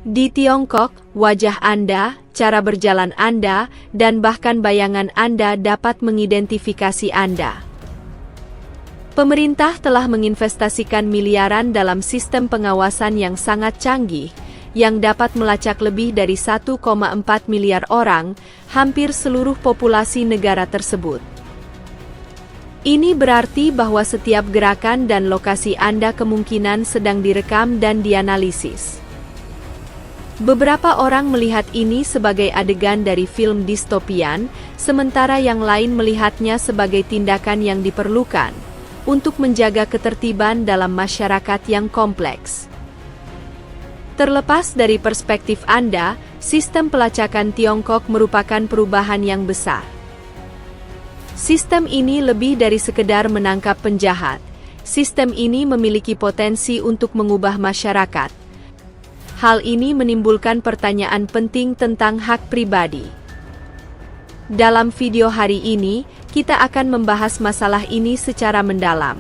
Di Tiongkok, wajah Anda, cara berjalan Anda, dan bahkan bayangan Anda dapat mengidentifikasi Anda. Pemerintah telah menginvestasikan miliaran dalam sistem pengawasan yang sangat canggih, yang dapat melacak lebih dari 1,4 miliar orang, hampir seluruh populasi negara tersebut. Ini berarti bahwa setiap gerakan dan lokasi Anda kemungkinan sedang direkam dan dianalisis. Beberapa orang melihat ini sebagai adegan dari film distopian, sementara yang lain melihatnya sebagai tindakan yang diperlukan untuk menjaga ketertiban dalam masyarakat yang kompleks. Terlepas dari perspektif Anda, sistem pelacakan Tiongkok merupakan perubahan yang besar. Sistem ini lebih dari sekedar menangkap penjahat. Sistem ini memiliki potensi untuk mengubah masyarakat. Hal ini menimbulkan pertanyaan penting tentang hak pribadi. Dalam video hari ini, kita akan membahas masalah ini secara mendalam.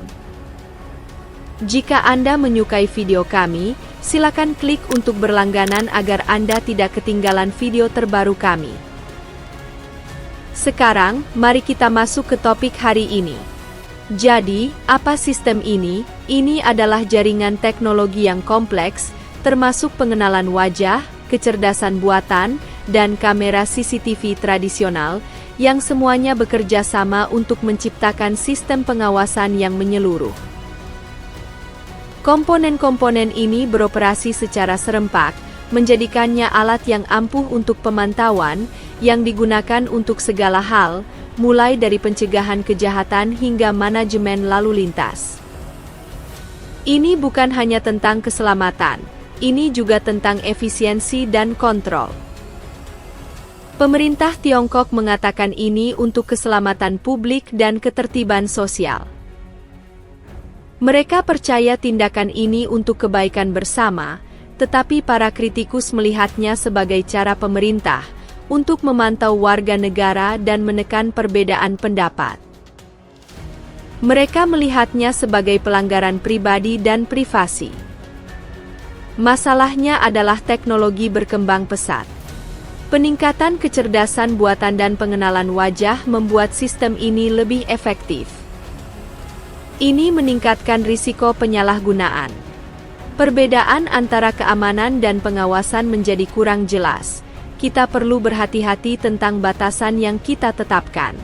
Jika Anda menyukai video kami, silakan klik untuk berlangganan agar Anda tidak ketinggalan video terbaru kami. Sekarang, mari kita masuk ke topik hari ini. Jadi, apa sistem ini? Ini adalah jaringan teknologi yang kompleks, termasuk pengenalan wajah, kecerdasan buatan, dan kamera CCTV tradisional, yang semuanya bekerja sama untuk menciptakan sistem pengawasan yang menyeluruh. Komponen-komponen ini beroperasi secara serempak, menjadikannya alat yang ampuh untuk pemantauan, yang digunakan untuk segala hal, mulai dari pencegahan kejahatan hingga manajemen lalu lintas. Ini bukan hanya tentang keselamatan, ini juga tentang efisiensi dan kontrol. Pemerintah Tiongkok mengatakan ini untuk keselamatan publik dan ketertiban sosial. Mereka percaya tindakan ini untuk kebaikan bersama, tetapi para kritikus melihatnya sebagai cara pemerintah untuk memantau warga negara dan menekan perbedaan pendapat. Mereka melihatnya sebagai pelanggaran pribadi dan privasi. Masalahnya adalah teknologi berkembang pesat. Peningkatan kecerdasan buatan dan pengenalan wajah membuat sistem ini lebih efektif. Ini meningkatkan risiko penyalahgunaan. Perbedaan antara keamanan dan pengawasan menjadi kurang jelas. Kita perlu berhati-hati tentang batasan yang kita tetapkan.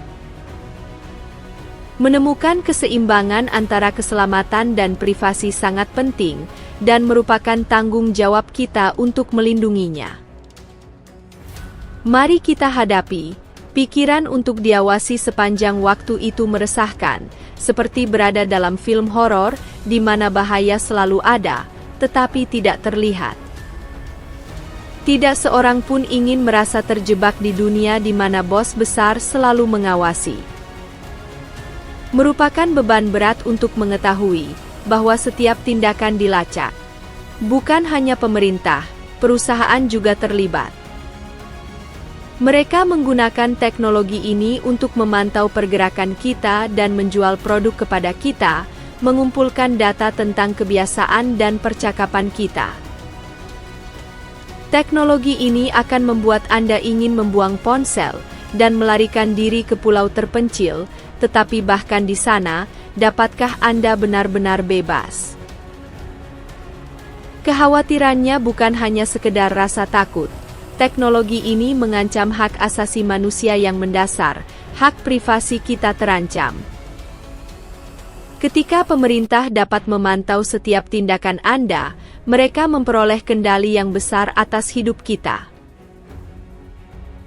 Menemukan keseimbangan antara keselamatan dan privasi sangat penting, dan merupakan tanggung jawab kita untuk melindunginya. Mari kita hadapi. Pikiran untuk diawasi sepanjang waktu itu meresahkan, seperti berada dalam film horor, di mana bahaya selalu ada, tetapi tidak terlihat. Tidak seorang pun ingin merasa terjebak di dunia di mana bos besar selalu mengawasi. Merupakan beban berat untuk mengetahui bahwa setiap tindakan dilacak. Bukan hanya pemerintah, perusahaan juga terlibat. Mereka menggunakan teknologi ini untuk memantau pergerakan kita dan menjual produk kepada kita, mengumpulkan data tentang kebiasaan dan percakapan kita. Teknologi ini akan membuat Anda ingin membuang ponsel dan melarikan diri ke pulau terpencil, tetapi bahkan di sana, dapatkah Anda benar-benar bebas? Kekhawatirannya bukan hanya sekedar rasa takut. Teknologi ini mengancam hak asasi manusia yang mendasar, hak privasi kita terancam. Ketika pemerintah dapat memantau setiap tindakan Anda, mereka memperoleh kendali yang besar atas hidup kita.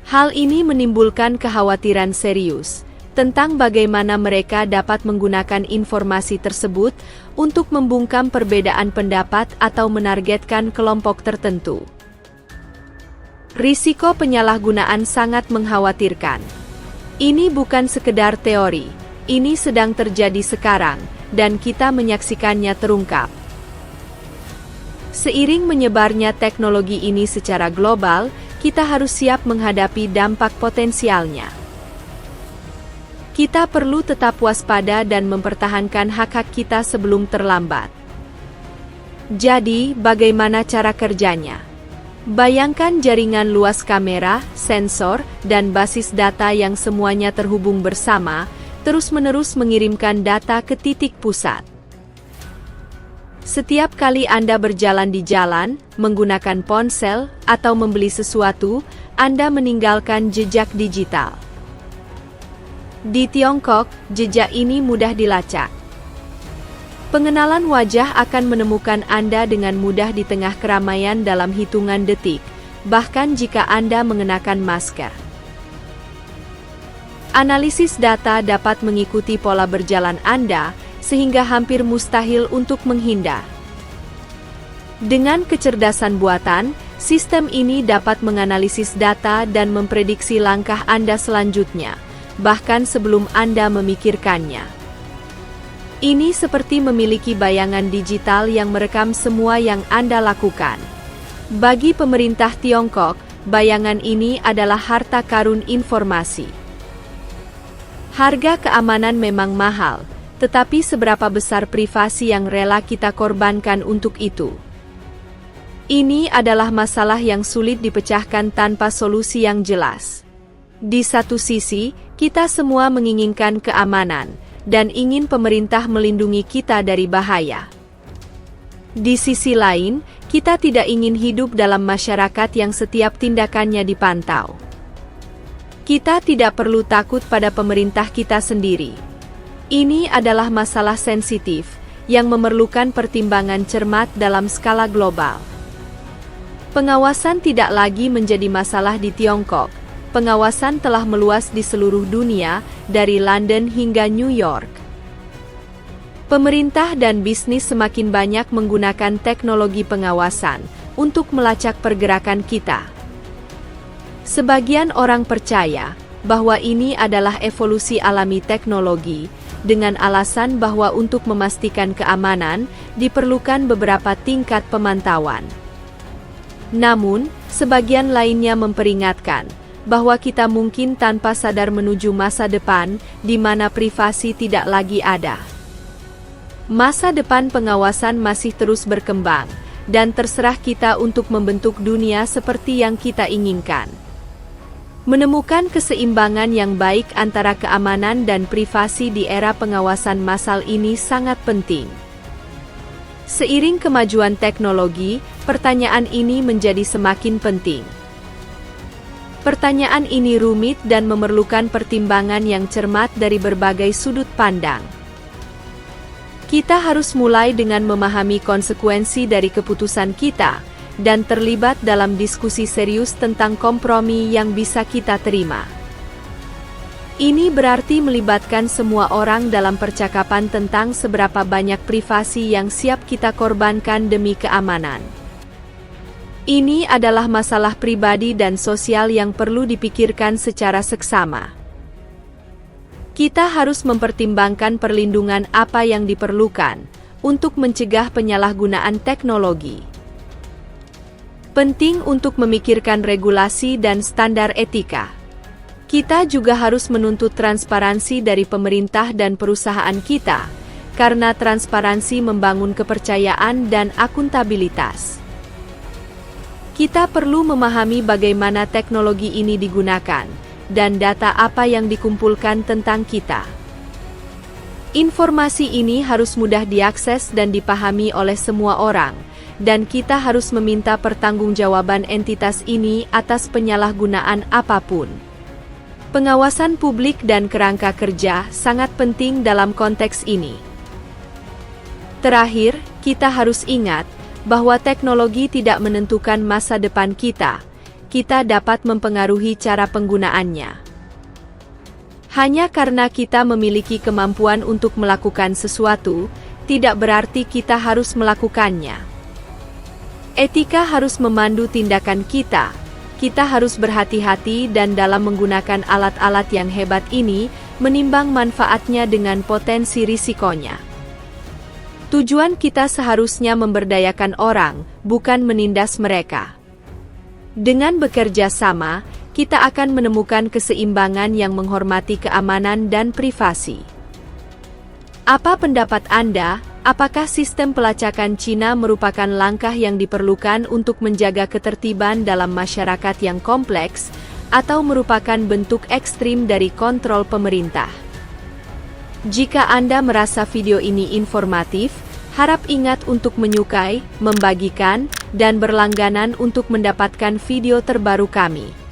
Hal ini menimbulkan kekhawatiran serius tentang bagaimana mereka dapat menggunakan informasi tersebut untuk membungkam perbedaan pendapat atau menargetkan kelompok tertentu. Risiko penyalahgunaan sangat mengkhawatirkan. Ini bukan sekedar teori, ini sedang terjadi sekarang, dan kita menyaksikannya terungkap. Seiring menyebarnya teknologi ini secara global, kita harus siap menghadapi dampak potensialnya. Kita perlu tetap waspada dan mempertahankan hak-hak kita sebelum terlambat. Jadi, bagaimana cara kerjanya? Bayangkan jaringan luas kamera, sensor, dan basis data yang semuanya terhubung bersama, terus-menerus mengirimkan data ke titik pusat. Setiap kali Anda berjalan di jalan, menggunakan ponsel, atau membeli sesuatu, Anda meninggalkan jejak digital. Di Tiongkok, jejak ini mudah dilacak. Pengenalan wajah akan menemukan Anda dengan mudah di tengah keramaian dalam hitungan detik, bahkan jika Anda mengenakan masker. Analisis data dapat mengikuti pola berjalan Anda, sehingga hampir mustahil untuk menghindar. Dengan kecerdasan buatan, sistem ini dapat menganalisis data dan memprediksi langkah Anda selanjutnya, bahkan sebelum Anda memikirkannya. Ini seperti memiliki bayangan digital yang merekam semua yang Anda lakukan. Bagi pemerintah Tiongkok, bayangan ini adalah harta karun informasi. Harga keamanan memang mahal, tetapi seberapa besar privasi yang rela kita korbankan untuk itu? Ini adalah masalah yang sulit dipecahkan tanpa solusi yang jelas. Di satu sisi, kita semua menginginkan keamanan, dan ingin pemerintah melindungi kita dari bahaya. Di sisi lain, kita tidak ingin hidup dalam masyarakat yang setiap tindakannya dipantau. Kita tidak perlu takut pada pemerintah kita sendiri. Ini adalah masalah sensitif, yang memerlukan pertimbangan cermat dalam skala global. Pengawasan tidak lagi menjadi masalah di Tiongkok. Pengawasan telah meluas di seluruh dunia, dari London hingga New York. Pemerintah dan bisnis semakin banyak menggunakan teknologi pengawasan untuk melacak pergerakan kita. Sebagian orang percaya bahwa ini adalah evolusi alami teknologi, dengan alasan bahwa untuk memastikan keamanan, diperlukan beberapa tingkat pemantauan. Namun, sebagian lainnya memperingatkan bahwa kita mungkin tanpa sadar menuju masa depan di mana privasi tidak lagi ada. Masa depan pengawasan masih terus berkembang, dan terserah kita untuk membentuk dunia seperti yang kita inginkan. Menemukan keseimbangan yang baik antara keamanan dan privasi di era pengawasan massal ini sangat penting. Seiring kemajuan teknologi, pertanyaan ini menjadi semakin penting. Pertanyaan ini rumit dan memerlukan pertimbangan yang cermat dari berbagai sudut pandang. Kita harus mulai dengan memahami konsekuensi dari keputusan kita, dan terlibat dalam diskusi serius tentang kompromi yang bisa kita terima. Ini berarti melibatkan semua orang dalam percakapan tentang seberapa banyak privasi yang siap kita korbankan demi keamanan. Ini adalah masalah pribadi dan sosial yang perlu dipikirkan secara seksama. Kita harus mempertimbangkan perlindungan apa yang diperlukan untuk mencegah penyalahgunaan teknologi. Penting untuk memikirkan regulasi dan standar etika. Kita juga harus menuntut transparansi dari pemerintah dan perusahaan kita, karena transparansi membangun kepercayaan dan akuntabilitas. Kita perlu memahami bagaimana teknologi ini digunakan, dan data apa yang dikumpulkan tentang kita. Informasi ini harus mudah diakses dan dipahami oleh semua orang, dan kita harus meminta pertanggungjawaban entitas ini atas penyalahgunaan apapun. Pengawasan publik dan kerangka kerja sangat penting dalam konteks ini. Terakhir, kita harus ingat bahwa teknologi tidak menentukan masa depan kita. Kita dapat mempengaruhi cara penggunaannya. Hanya karena kita memiliki kemampuan untuk melakukan sesuatu, tidak berarti kita harus melakukannya. Etika harus memandu tindakan kita. Kita harus berhati-hati dan dalam menggunakan alat-alat yang hebat ini, menimbang manfaatnya dengan potensi risikonya. Tujuan kita seharusnya memberdayakan orang, bukan menindas mereka. Dengan bekerja sama, kita akan menemukan keseimbangan yang menghormati keamanan dan privasi. Apa pendapat Anda? Apakah sistem pelacakan Cina merupakan langkah yang diperlukan untuk menjaga ketertiban dalam masyarakat yang kompleks, atau merupakan bentuk ekstrim dari kontrol pemerintah? Jika Anda merasa video ini informatif, harap ingat untuk menyukai, membagikan, dan berlangganan untuk mendapatkan video terbaru kami.